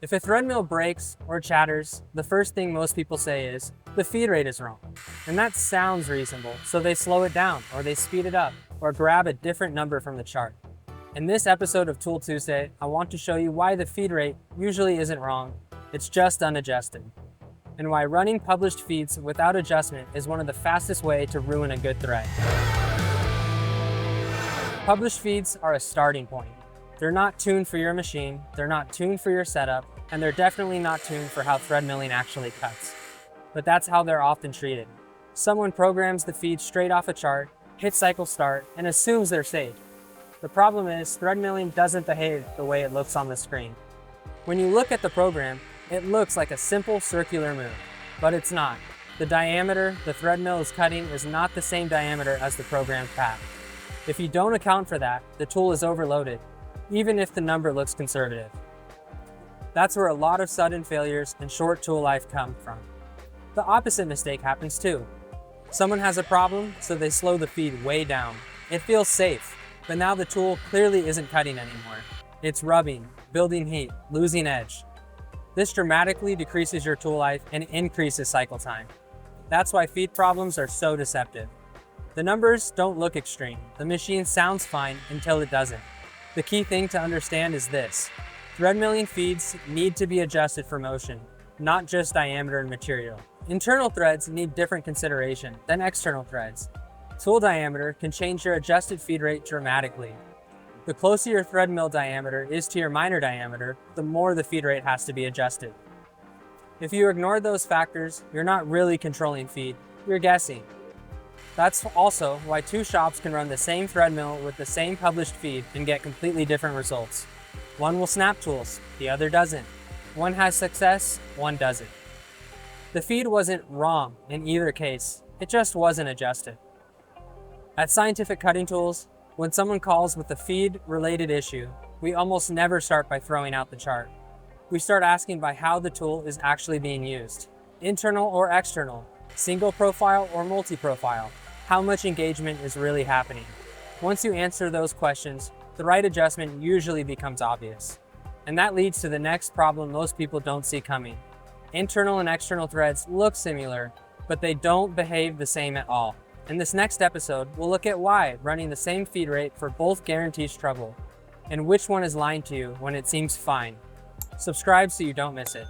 If a thread mill breaks or chatters, the first thing most people say is, the feed rate is wrong. And that sounds reasonable, so they slow it down, or they speed it up, or grab a different number from the chart. In this episode of Tool Tuesday, I want to show you why the feed rate usually isn't wrong, it's just unadjusted. And why running published feeds without adjustment is one of the fastest ways to ruin a good thread. Published feeds are a starting point. They're not tuned for your machine, they're not tuned for your setup, and they're definitely not tuned for how thread milling actually cuts. But that's how they're often treated. Someone programs the feed straight off a chart, hits cycle start, and assumes they're safe. The problem is, thread milling doesn't behave the way it looks on the screen. When you look at the program, it looks like a simple circular move, but it's not. The diameter the thread mill is cutting is not the same diameter as the programmed path. If you don't account for that, the tool is overloaded, even if the number looks conservative. That's where a lot of sudden failures and short tool life come from. The opposite mistake happens too. Someone has a problem, so they slow the feed way down. It feels safe, but now the tool clearly isn't cutting anymore. It's rubbing, building heat, losing edge. This dramatically decreases your tool life and increases cycle time. That's why feed problems are so deceptive. The numbers don't look extreme. The machine sounds fine until it doesn't. The key thing to understand is this. Thread milling feeds need to be adjusted for motion, not just diameter and material. Internal threads need different consideration than external threads. Tool diameter can change your adjusted feed rate dramatically. The closer your thread mill diameter is to your miner diameter, the more the feed rate has to be adjusted. If you ignore those factors, you're not really controlling feed, you're guessing. That's also why two shops can run the same thread mill with the same published feed and get completely different results. One will snap tools, the other doesn't. One has success, one doesn't. The feed wasn't wrong in either case, it just wasn't adjusted. At Scientific Cutting Tools, when someone calls with a feed-related issue, we almost never start by throwing out the chart. We start asking by how the tool is actually being used. Internal or external, single profile or multi-profile, how much engagement is really happening. Once you answer those questions, the right adjustment usually becomes obvious. And that leads to the next problem most people don't see coming. Internal and external threads look similar, but they don't behave the same at all. In this next episode, we'll look at why running the same feed rate for both guarantees trouble, and which one is lying to you when it seems fine. Subscribe so you don't miss it.